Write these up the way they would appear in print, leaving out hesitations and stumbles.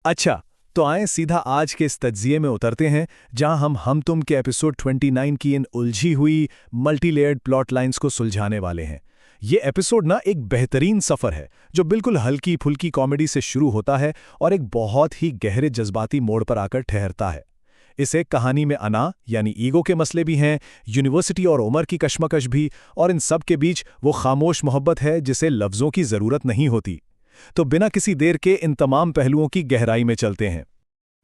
अच्छा, तो आए सीधा आज के इस तज्जिये में उतरते हैं जहां हम तुम के एपिसोड 29 की इन उलझी हुई मल्टीलेयर्ड प्लॉट लाइंस को सुलझाने वाले हैं। ये एपिसोड ना एक बेहतरीन सफ़र है जो बिल्कुल हल्की फुल्की कॉमेडी से शुरू होता है और एक बहुत ही गहरे जज्बाती मोड़ पर आकर ठहरता है। इस एक कहानी में अना यानी ईगो के मसले भी हैं, यूनिवर्सिटी और उम्र की कशमकश भी, और इन सब के बीच वो खामोश मोहब्बत है जिसे लफ्ज़ों की ज़रूरत नहीं होती। तो बिना किसी देर के इन तमाम पहलुओं की गहराई में चलते हैं।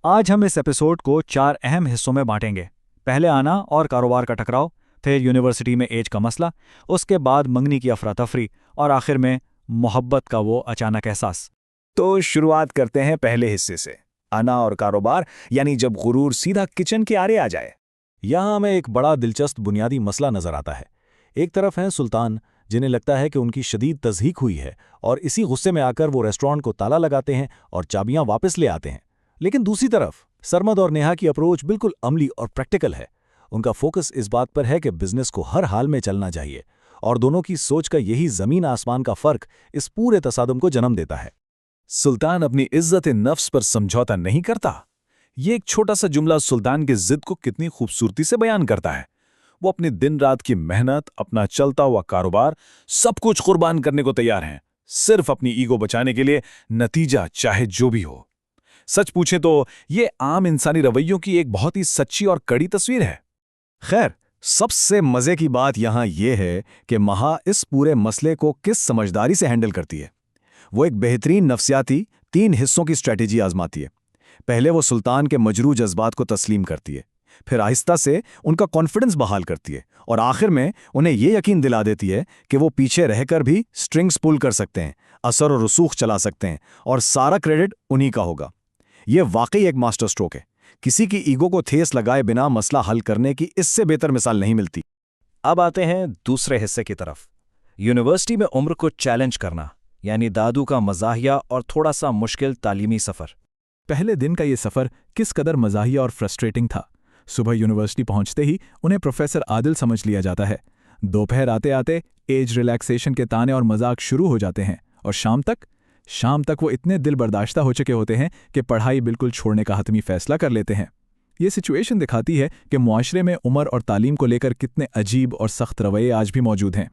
आज हम इस एपिसोड को 4 अहम हिस्सों में बांटेंगे। पहले आना और कारोबार का टकराव, फिर यूनिवर्सिटी में एज का मसला, उसके बाद मंगनी की अफरा तफरी और आखिर में मोहब्बत का वो अचानक एहसास। तो शुरुआत करते हैं पहले हिस्से से, अना और कारोबार, यानी जब गुरूर सीधा किचन के आरे आ जाए। यहाँ हमें एक बड़ा दिलचस्प बुनियादी मसला नजर आता है। एक तरफ हैं सुल्तान, जिन्हें लगता है कि उनकी शदीद तज़हीक हुई है और इसी गुस्से में आकर वो रेस्टोरेंट को ताला लगाते हैं और चाबियां वापस ले आते हैं। लेकिन दूसरी तरफ सरमद और नेहा की अप्रोच बिल्कुल अमली और प्रैक्टिकल है। उनका फोकस इस बात पर है कि बिजनेस को हर हाल में चलना चाहिए, और दोनों की सोच का यही ज़मीन आसमान का फ़र्क इस पूरे तसादुम को जन्म देता है। सुल्तान अपनी इज्जत नफ्स पर समझौता नहीं करता। ये एक छोटा सा जुमला सुल्तान की जिद को कितनी खूबसूरती से बयान करता है। वो अपनी दिन रात की मेहनत, अपना चलता हुआ कारोबार, सब कुछ कुर्बान करने को तैयार हैं, सिर्फ अपनी ईगो बचाने के लिए, नतीजा चाहे जो भी हो। सच पूछें तो ये आम इंसानी रवैयों की एक बहुत ही सच्ची और कड़ी तस्वीर है। खैर, सबसे मज़े की बात यहाँ ये है कि महा इस पूरे मसले को किस समझदारी से हैंडल करती है। वो एक बेहतरीन नफ्सियाती 3 हिस्सों की स्ट्रैटेजी आजमाती है। पहले वो सुल्तान के मजरू जज्बात को तस्लीम करती है, फिर आहिस्ता से उनका कॉन्फिडेंस बहाल करती है, और आखिर में उन्हें ये यकीन दिला देती है कि वो पीछे रहकर भी स्ट्रिंग्स पुल कर सकते हैं, असर और रसूख चला सकते हैं, और सारा क्रेडिट उन्हीं का होगा। ये वाकई एक मास्टर स्ट्रोक है। किसी की ईगो को ठेस लगाए बिना मसला हल करने की इससे बेहतर मिसाल नहीं मिलती। अब आते हैं दूसरे हिस्से की तरफ, यूनिवर्सिटी में उम्र को चैलेंज करना, यानी दादू का मजाहिया और थोड़ा सा मुश्किल तालीमी सफ़र। पहले दिन का ये सफ़र किस कदर मज़ाहिया और फ्रस्ट्रेटिंग था। सुबह यूनिवर्सिटी पहुंचते ही उन्हें प्रोफेसर आदिल समझ लिया जाता है। दोपहर आते आते एज रिलैक्सेशन के ताने और मजाक शुरू हो जाते हैं, और शाम तक वो इतने दिल बर्दाश्ता हो चुके होते हैं कि पढ़ाई बिल्कुल छोड़ने का हतमी फैसला कर लेते हैं। ये सिचुएशन दिखाती है कि मुआशरे में उम्र और तालीम को लेकर कितने अजीब और सख्त रवैये आज भी मौजूद हैं।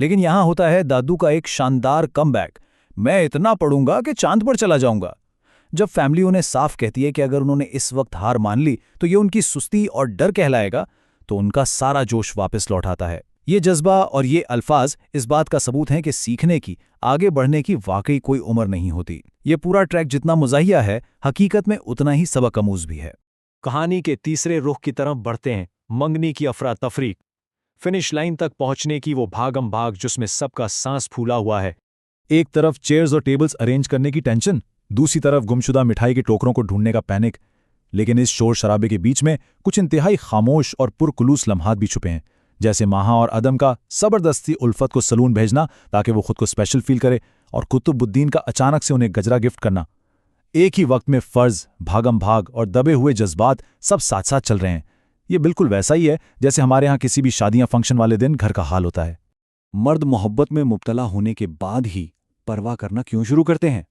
लेकिन यहाँ होता है दादू का एक शानदार कमबैक, मैं इतना पढ़ूंगा कि चांद पर चला जाऊंगा। जब फैमिली उन्हें साफ कहती है कि अगर उन्होंने इस वक्त हार मान ली तो ये उनकी सुस्ती और डर कहलाएगा, तो उनका सारा जोश वापस लौट आता है। ये जज्बा और ये अल्फाज इस बात का सबूत हैं कि सीखने की, आगे बढ़ने की वाकई कोई उम्र नहीं होती। ये पूरा ट्रैक जितना मुज़ाहिया है, हकीकत में उतना ही सबक आमूज भी है। कहानी के तीसरे रुख की तरफ बढ़ते हैं, मंगनी की अफरा तफरी। फिनिश लाइन तक पहुंचने की वो भागम भाग जिसमें सबका सांस फूला हुआ है। एक तरफ चेयर्स और टेबल्स अरेंज करने की टेंशन, दूसरी तरफ गुमशुदा मिठाई के टोकरों को ढूंढने का पैनिक। लेकिन इस शोर शराबे के बीच में कुछ इंतहाई खामोश और पुरकुलूस लम्हात भी छुपे हैं, जैसे माहा और अदम का ज़बरदस्ती उल्फत को सलून भेजना ताकि वो खुद को स्पेशल फील करे, और कुतुबुद्दीन का अचानक से उन्हें गजरा गिफ्ट करना। एक ही वक्त में फ़र्ज, भागम भाग और दबे हुए जज्बात सब साथ साथ चल रहे हैं। ये बिल्कुल वैसा ही है जैसे हमारे यहाँ किसी भी शादियाँ फंक्शन वाले दिन घर का हाल होता है। मर्द मोहब्बत में मुब्तला होने के बाद ही परवाह करना क्यों शुरू करते हैं?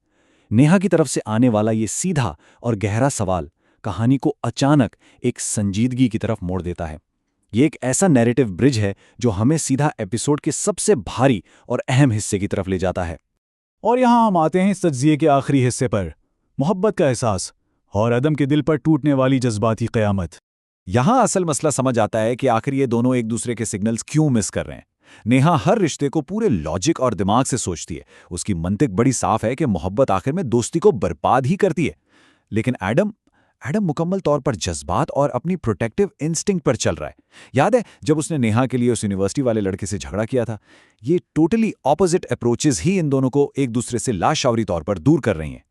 नेहा की तरफ से आने वाला ये सीधा और गहरा सवाल कहानी को अचानक एक संजीदगी की तरफ मोड़ देता है। ये एक ऐसा नैरेटिव ब्रिज है जो हमें सीधा एपिसोड के सबसे भारी और अहम हिस्से की तरफ ले जाता है। और यहाँ हम आते हैं इस तज्जिये के आखिरी हिस्से पर, मोहब्बत का एहसास और अदम के दिल पर टूटने वाली जज्बाती क़यामत। यहाँ असल मसला समझ आता है कि आखिर ये दोनों एक दूसरे के सिग्नल्स क्यों मिस कर रहे हैं। नेहा हर रिश्ते को पूरे लॉजिक और दिमाग से सोचती है। उसकी मंतिक बड़ी साफ है कि मोहब्बत आखिर में दोस्ती को बर्बाद ही करती है। लेकिन एडम मुकम्मल तौर पर जज्बात और अपनी प्रोटेक्टिव इंस्टिंक्ट पर चल रहा है। याद है जब उसने नेहा के लिए उस यूनिवर्सिटी वाले लड़के से झगड़ा किया था? ये टोटली ऑपोजिट अप्रोचेस ही इन दोनों को एक दूसरे से लाशौरी तौर पर दूर कर रही हैं।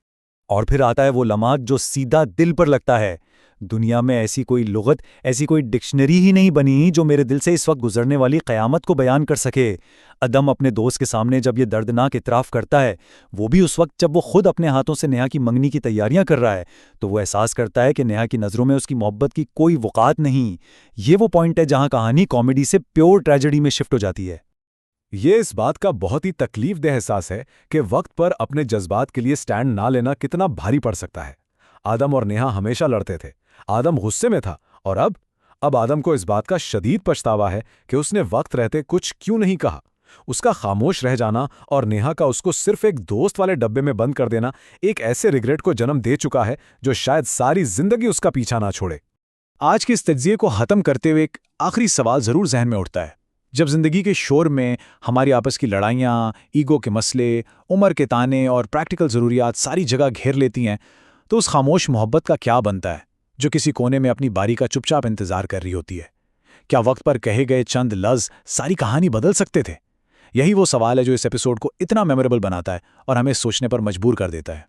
और फिर आता है वो लम्हा जो सीधा दिल पर लगता है। दुनिया में ऐसी कोई लुगत, ऐसी कोई डिक्शनरी ही नहीं बनी जो मेरे दिल से इस वक्त गुजरने वाली क़यामत को बयान कर सके। अदम अपने दोस्त के सामने जब ये दर्दनाक इतराफ़ करता है, वो भी उस वक्त जब वो खुद अपने हाथों से नेहा की मंगनी की तैयारियां कर रहा है, तो वो एहसास करता है कि नेहा की नज़रों में उसकी मोहब्बत की कोई वक़ात नहीं। ये वो पॉइंट है जहां कहानी कॉमेडी से प्योर ट्रेजेडी में शिफ्ट हो जाती है। ये इस बात का बहुत ही तकलीफदेह एहसास है कि वक्त पर अपने जज्बात के लिए स्टैंड ना लेना कितना भारी पड़ सकता है। आदम और नेहा हमेशा लड़ते थे। आदम गुस्से में था और अब आदम को इस बात का शदीद पछतावा है कि उसने वक्त रहते कुछ क्यों नहीं कहा। उसका खामोश रह जाना और नेहा का उसको सिर्फ एक दोस्त वाले डब्बे में बंद कर देना एक ऐसे रिग्रेट को जन्म दे चुका है जो शायद सारी जिंदगी उसका पीछा ना छोड़े। आज के इस तज्जिए को ख़त्म करते हुए एक आखिरी सवाल ज़रूर जहन में उठता है। जब ज़िंदगी के शोर में हमारी आपस की लड़ाइयाँ, ईगो के मसले, उम्र के ताने और प्रैक्टिकल ज़रूरियात सारी जगह घेर लेती हैं, तो उस खामोश मोहब्बत का क्या बनता है जो किसी कोने में अपनी बारी का चुपचाप इंतज़ार कर रही होती है? क्या वक्त पर कहे गए चंद लफ्ज़ सारी कहानी बदल सकते थे? यही वो सवाल है जो इस एपिसोड को इतना मेमोरेबल बनाता है और हमें सोचने पर मजबूर कर देता है।